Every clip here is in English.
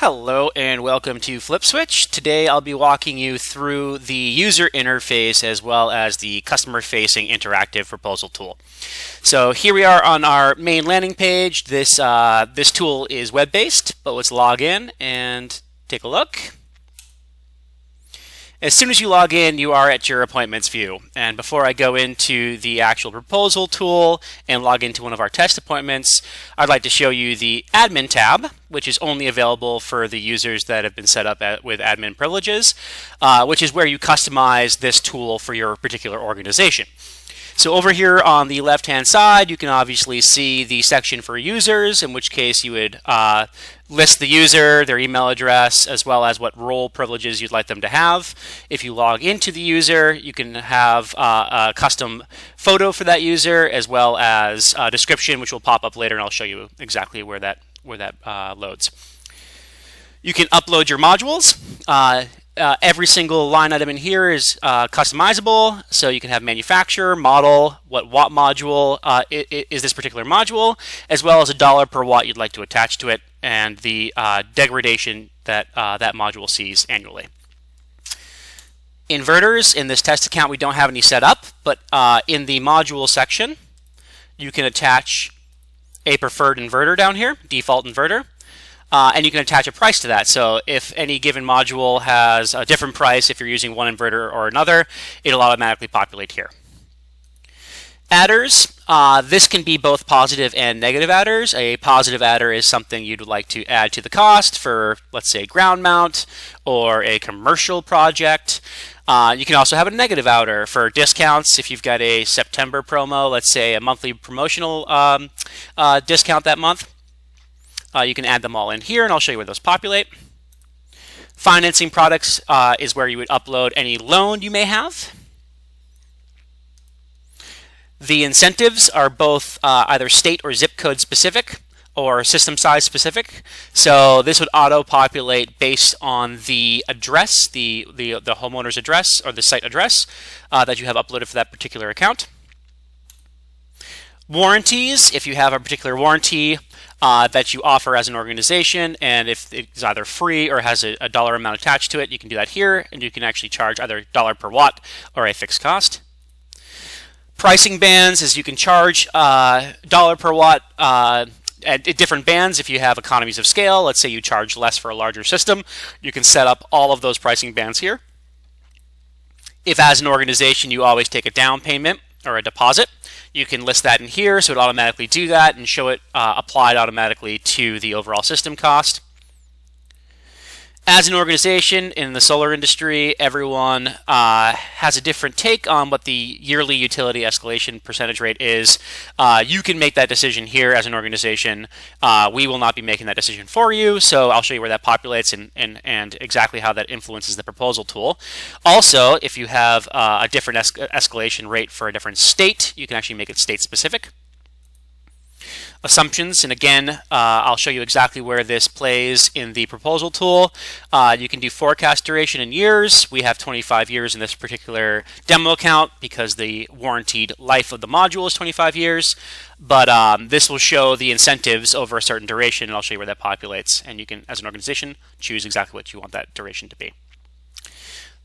Hello and welcome to Flipswitch. Today I'll be walking you through the user interface as well as the customer-facing interactive proposal tool. So here we are on our main landing page. This tool is web-based, but let's log in and take a look. As soon as you log in, you are at your appointments view. And before I go into the actual proposal tool and log into one of our test appointments, I'd like to show you the admin tab, which is only available for the users that have been set up with admin privileges, which is where you customize this tool for your particular organization. So over here on the left-hand side, you can obviously see the section for users, in which case you would list the user, their email address, as well as what role privileges you'd like them to have. If you log into the user, you can have a custom photo for that user, as well as a description, which will pop up later, and I'll show you exactly where that loads. You can upload your modules. Every single line item in here is customizable, so you can have manufacturer, model, what watt module is this particular module, as well as a dollar per watt you'd like to attach to it, and the degradation that that module sees annually. Inverters, in this test account we don't have any set up, but in the module section you can attach a preferred inverter down here, default inverter. And you can attach a price to that. So if any given module has a different price, if you're using one inverter or another, it'll automatically populate here. Adders, this can be both positive and negative adders. A positive adder is something you'd like to add to the cost for, let's say, ground mount or a commercial project. You can also have a negative adder for discounts. If you've got a September promo, let's say a monthly promotional discount that month, you can add them all in here, and I'll show you where those populate. Financing products is where you would upload any loan you may have. The incentives are both either state or zip code specific or system size specific. So this would auto-populate based on the address, the homeowner's address or the site address that you have uploaded for that particular account. Warranties, if you have a particular warranty that you offer as an organization, and if it's either free or has a dollar amount attached to it, you can do that here, and you can actually charge either dollar per watt or a fixed cost. Pricing bands is you can charge dollar per watt at different bands. If you have economies of scale, let's say you charge less for a larger system, you can set up all of those pricing bands here. If as an organization you always take a down payment or a deposit, you can list that in here, so it automatically do that and show it applied automatically to the overall system cost. As an organization in the solar industry, everyone has a different take on what the yearly utility escalation percentage rate is. You can make that decision here as an organization. We will not be making that decision for you, so I'll show you where that populates and exactly how that influences the proposal tool. Also, if you have a different escalation rate for a different state, you can actually make it state specific. Assumptions, and again, I'll show you exactly where this plays in the proposal tool. You can do forecast duration in years. We have 25 years in this particular demo account because the warranted life of the module is 25 years. But this will show the incentives over a certain duration, and I'll show you where that populates. And you can, as an organization, choose exactly what you want that duration to be.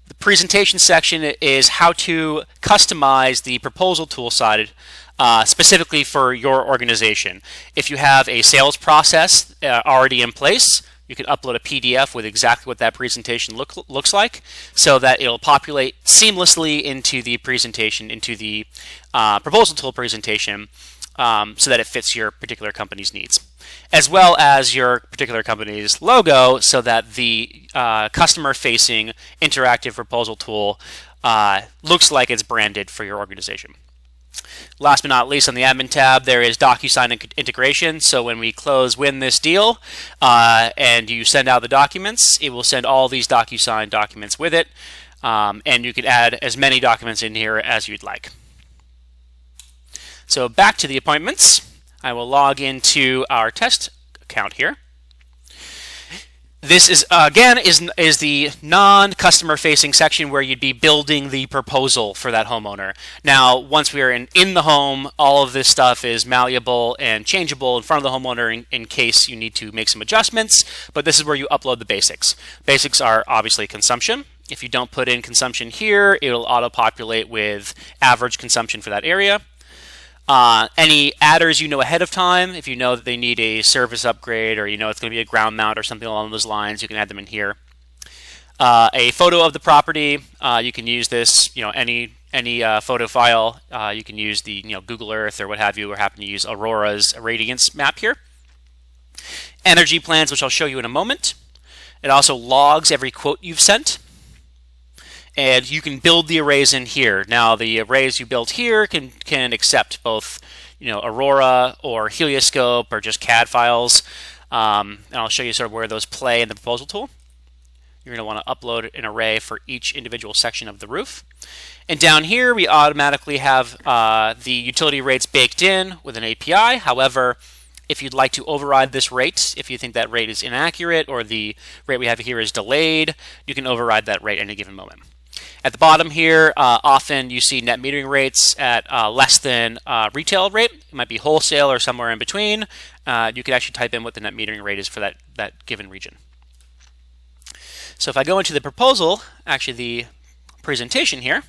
The presentation section is how to customize the proposal tool side specifically for your organization. If you have a sales process already in place, you can upload a PDF with exactly what that presentation looks like, so that it'll populate seamlessly into the presentation, into the proposal tool presentation, so that it fits your particular company's needs, as well as your particular company's logo, so that the customer-facing interactive proposal tool looks like it's branded for your organization. Last but not least, on the admin tab, there is DocuSign integration. So when we win this deal and you send out the documents, it will send all these DocuSign documents with it, and you can add as many documents in here as you'd like. So back to the appointments. I will log into our test account here. This is again is the non-customer facing section where you'd be building the proposal for that homeowner. Now, once we are in the home, all of this stuff is malleable and changeable in front of the homeowner in case you need to make some adjustments, but this is where you upload the basics. Basics are obviously consumption. If you don't put in consumption here, it'll auto-populate with average consumption for that area. Any adders you know ahead of time, if you know that they need a service upgrade or you know it's going to be a ground mount or something along those lines, you can add them in here. A photo of the property, you can use this, any photo file. You can use the Google Earth or what have you, or happen to use Aurora's radiance map here. Energy plans, which I'll show you in a moment. It also logs every quote you've sent. And you can build the arrays in here. Now, the arrays you build here can accept both, Aurora or Helioscope or just CAD files. And I'll show you sort of where those play in the proposal tool. You're going to want to upload an array for each individual section of the roof. And down here, we automatically have the utility rates baked in with an API. However, if you'd like to override this rate, if you think that rate is inaccurate or the rate we have here is delayed, you can override that rate at any given moment. At the bottom here, often you see net metering rates at less than retail rate. It might be wholesale or somewhere in between. You could actually type in what the net metering rate is for that given region. So if I go into the proposal, actually the presentation here,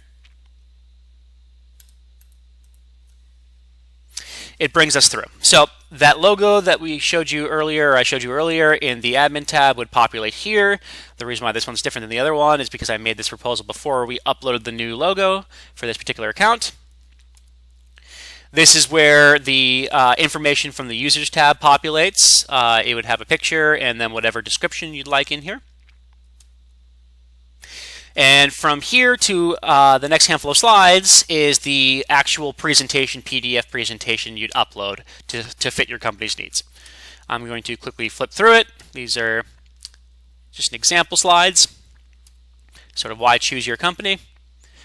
it brings us through. So that logo that I showed you earlier in the admin tab would populate here. The reason why this one's different than the other one is because I made this proposal before we uploaded the new logo for this particular account. This is where the information from the users tab populates. It would have a picture and then whatever description you'd like in here. And from here to the next handful of slides is the actual presentation, PDF presentation you'd upload to fit your company's needs. I'm going to quickly flip through it. These are just an example slides, sort of why choose your company.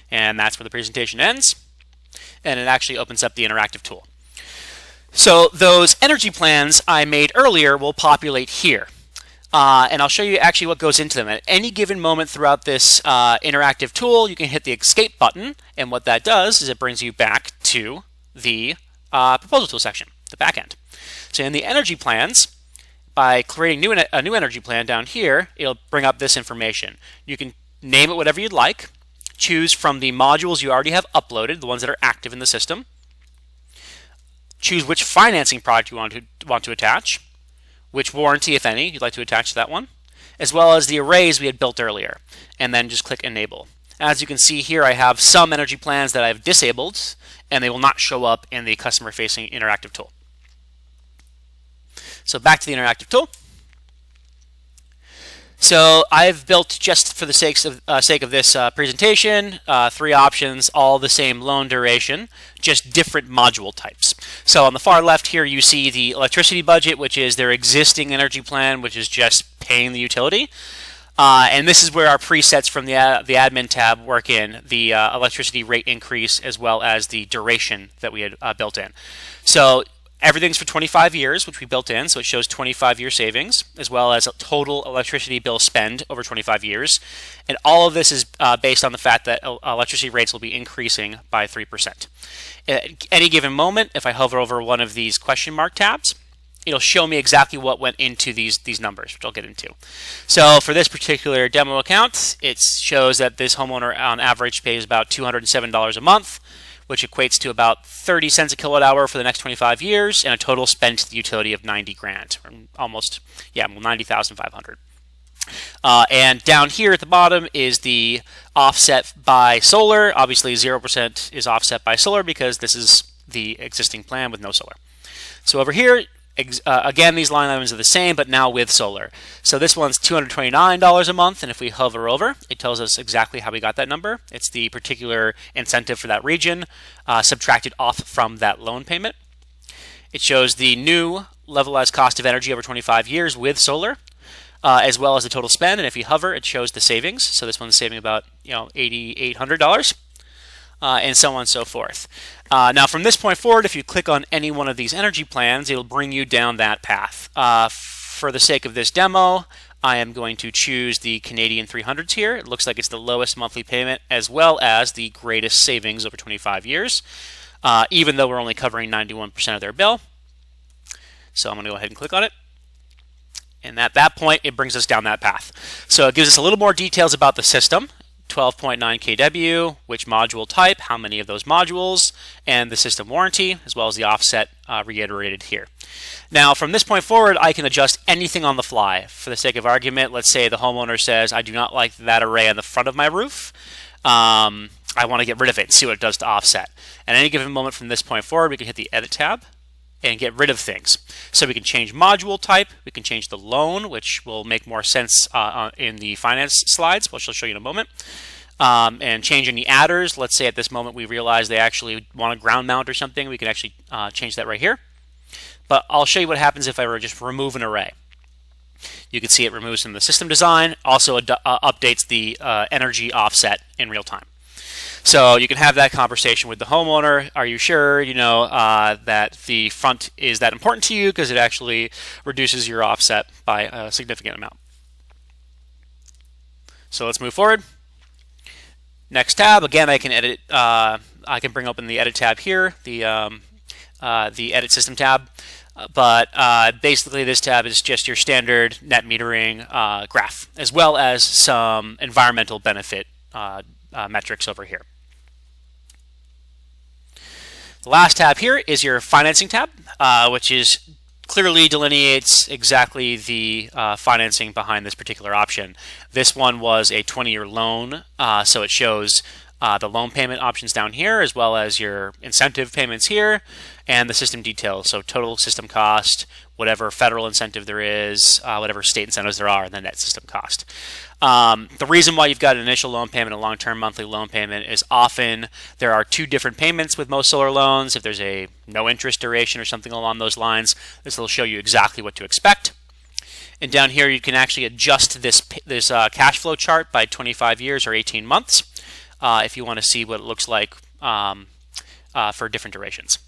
And that's where the presentation ends. And it actually opens up the interactive tool. So those energy plans I made earlier will populate here. And I'll show you actually what goes into them. At any given moment throughout this interactive tool, you can hit the escape button, and what that does is it brings you back to the proposal tool section, the back end. So in the energy plans, by creating a new energy plan down here, it'll bring up this information. You can name it whatever you'd like, choose from the modules you already have uploaded, the ones that are active in the system, choose which financing product you want to attach, which warranty, if any, you'd like to attach to that one, as well as the arrays we had built earlier, and then just click Enable. As you can see here, I have some energy plans that I've disabled, and they will not show up in the customer-facing interactive tool. So back to the interactive tool. So I've built, just for the sake of this presentation, 3 options, all the same loan duration, just different module types. So on the far left here, you see the electricity budget, which is their existing energy plan, which is just paying the utility. And this is where our presets from the admin tab work in, the electricity rate increase as well as the duration that we had built in. So everything's for 25 years, which we built in, so it shows 25-year savings, as well as a total electricity bill spend over 25 years. And all of this is based on the fact that electricity rates will be increasing by 3%. At any given moment, if I hover over one of these question mark tabs, it'll show me exactly what went into these numbers, which I'll get into. So for this particular demo account, it shows that this homeowner on average pays about $207 a month, which equates to about 30 cents a kilowatt hour for the next 25 years, and a total spent to the utility of 90 grand, or almost, 90,500. And down here at the bottom is the offset by solar. Obviously 0% is offset by solar because this is the existing plan with no solar. So over here, again, these line items are the same, but now with solar. So this one's $229 a month, and if we hover over, it tells us exactly how we got that number. It's the particular incentive for that region, subtracted off from that loan payment. It shows the new levelized cost of energy over 25 years with solar, as well as the total spend, and if you hover, it shows the savings. So this one's saving about $8,800. And so on and so forth. Now from this point forward, if you click on any one of these energy plans, it'll bring you down that path. For the sake of this demo, I am going to choose the Canadian 300s here. It looks like it's the lowest monthly payment as well as the greatest savings over 25 years, even though we're only covering 91% of their bill. So I'm going to go ahead and click on it. And at that point, it brings us down that path. So it gives us a little more details about the system. 12.9 kW, which module type, how many of those modules, and the system warranty, as well as the offset reiterated here. Now, from this point forward, I can adjust anything on the fly. For the sake of argument, let's say the homeowner says, I do not like that array on the front of my roof. I want to get rid of it and see what it does to offset. At any given moment from this point forward, we can hit the Edit tab and get rid of things. So we can change module type, we can change the loan, which will make more sense in the finance slides, which I'll show you in a moment. And change any adders. Let's say at this moment we realize they actually want a ground mount or something. We can actually change that right here. But I'll show you what happens if I were to just remove an array. You can see it removes from the system design, also updates the energy offset in real time. So you can have that conversation with the homeowner. Are you sure, that the front is that important to you? Because it actually reduces your offset by a significant amount. So let's move forward. Next tab, again, I can edit. I can bring open the Edit tab here, the Edit System tab. But basically, this tab is just your standard net metering graph, as well as some environmental benefit metrics over here. The last tab here is your financing tab, which clearly delineates exactly the financing behind this particular option. This one was a 20-year loan, so it shows the loan payment options down here, as well as your incentive payments here, and the system details. So total system cost, whatever federal incentive there is, whatever state incentives there are, and the net system cost. The reason why you've got an initial loan payment and a long-term monthly loan payment is often there are two different payments with most solar loans. If there's a no interest duration or something along those lines, this will show you exactly what to expect. And down here you can actually adjust this cash flow chart by 25 years or 18 months if you want to see what it looks like for different durations.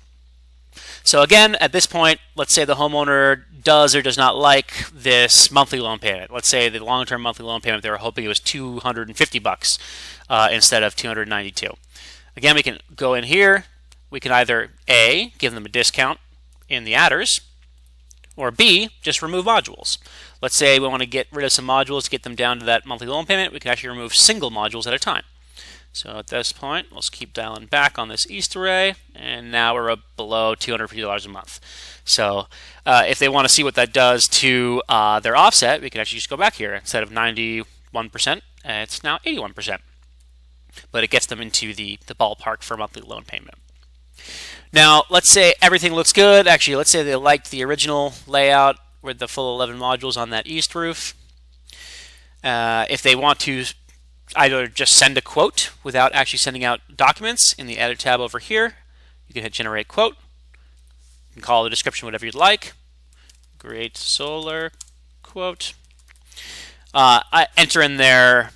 So again, at this point, let's say the homeowner does or does not like this monthly loan payment. Let's say the long-term monthly loan payment, they were hoping it was $250 instead of $292. Again, we can go in here. We can either A, give them a discount in the adders, or B, just remove modules. Let's say we want to get rid of some modules to get them down to that monthly loan payment. We can actually remove single modules at a time. So at this point, let's keep dialing back on this east array, and now we're up below $250 a month. So if they want to see what that does to their offset, we can actually just go back here. Instead of 91%, it's now 81%. But it gets them into the ballpark for a monthly loan payment. Now, let's say everything looks good. Actually, let's say they liked the original layout with the full 11 modules on that east roof. If they want to either just send a quote without actually sending out documents, in the Edit tab over here, you can hit Generate Quote. You can call the description whatever you'd like. Great Solar Quote. I enter in their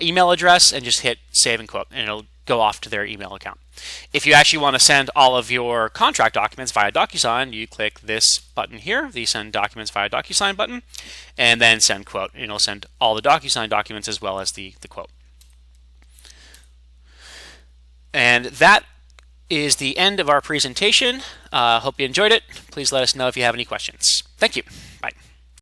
email address and just hit Save and Quote, and it'll go off to their email account. If you actually want to send all of your contract documents via DocuSign, you click this button here, the Send Documents via DocuSign button, and then Send Quote. And it'll send all the DocuSign documents as well as the quote. And that is the end of our presentation. Hope you enjoyed it. Please let us know if you have any questions. Thank you. Bye.